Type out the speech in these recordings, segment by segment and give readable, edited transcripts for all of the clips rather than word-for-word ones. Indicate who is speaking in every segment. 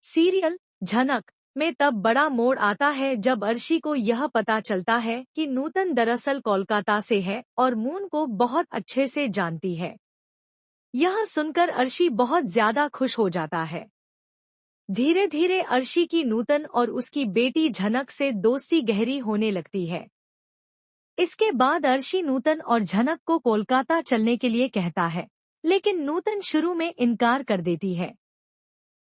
Speaker 1: Serial झनक में तब बड़ा मोड़ आता है जब अर्शी को यह पता चलता है कि नूतन दरअसल कोलकाता से है और मून को बहुत अच्छे से जानती है। यह सुनकर अर्शी बहुत ज्यादा खुश हो जाता है। धीरे धीरे अर्शी की नूतन और उसकी बेटी झनक से दोस्ती गहरी होने लगती है। इसके बाद अर्शी नूतन और झनक को कोलकाता चलने के लिए कहता है, लेकिन नूतन शुरू में इनकार कर देती है।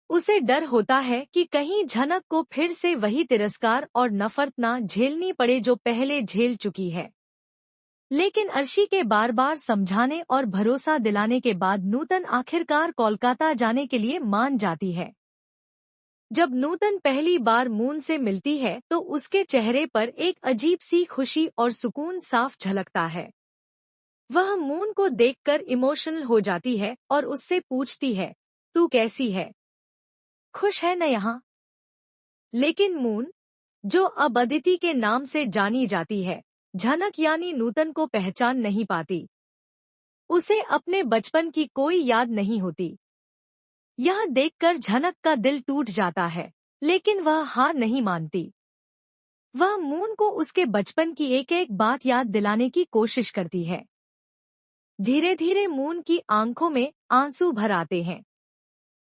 Speaker 1: उसे डर होता है कि कहीं झनक को फिर से वही तिरस्कार और नफरत ना झेलनी पड़े जो पहले झेल चुकी है। लेकिन अर्शी के बार बार समझाने और भरोसा दिलाने के बाद नूतन आखिरकार कोलकाता जाने के लिए मान जाती है। जब नूतन पहली बार मून से मिलती है तो उसके चेहरे पर एक अजीब सी खुशी और सुकून साफ झलकता है। वह मून को देखकर इमोशनल हो जाती है और उससे पूछती है, तू कैसी है, खुश है न यहाँ? लेकिन मून, जो अब अदिति के नाम से जानी जाती है, झनक यानी नूतन को पहचान नहीं पाती। उसे अपने बचपन की कोई याद नहीं होती। यह देखकर झनक का दिल टूट जाता है, लेकिन वह हार नहीं मानती। वह मून को उसके बचपन की एक एक बात याद दिलाने की कोशिश करती है। धीरे धीरे मून की आंखों में आंसू भर आते हैं।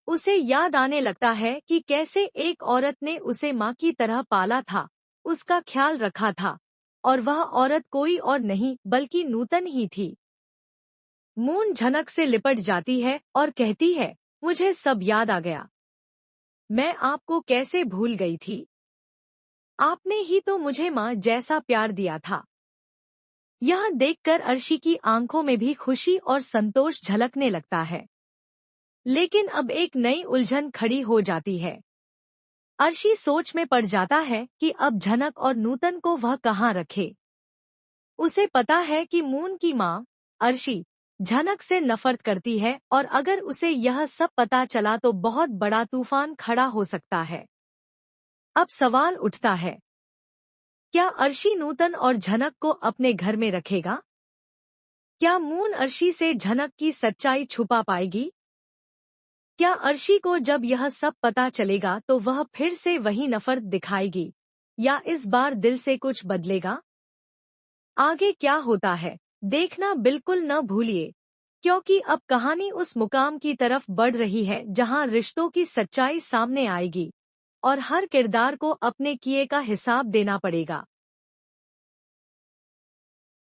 Speaker 1: उसे याद आने लगता है कि कैसे एक औरत ने उसे माँ की तरह पाला था, उसका ख्याल रखा था, और वह औरत कोई और नहीं बल्कि नूतन ही थी। मून झनक से लिपट जाती है और कहती है, मुझे सब याद आ गया। मैं आपको कैसे भूल गई थी? आपने ही तो मुझे माँ जैसा प्यार दिया था। यह देखकर अर्शी की आंखों में भी खुशी और संतोष झलकने लगता है। लेकिन अब एक नई उलझन खड़ी हो जाती है। अर्शी सोच में पड़ जाता है कि अब झनक और नूतन को वह कहाँ रखे। उसे पता है कि मून की माँ अर्शी झनक से नफरत करती है और अगर उसे यह सब पता चला तो बहुत बड़ा तूफान खड़ा हो सकता है। अब सवाल उठता है, क्या अर्शी नूतन और झनक को अपने घर में रखेगा? क्या मून अर्शी से झनक की सच्चाई छुपा पाएगी? क्या अर्शी को जब यह सब पता चलेगा तो वह फिर से वही नफरत दिखाएगी या इस बार दिल से कुछ बदलेगा? आगे क्या होता है देखना बिल्कुल न भूलिए, क्योंकि अब कहानी उस मुकाम की तरफ बढ़ रही है जहां रिश्तों की सच्चाई सामने आएगी और हर किरदार को अपने किए का हिसाब देना पड़ेगा।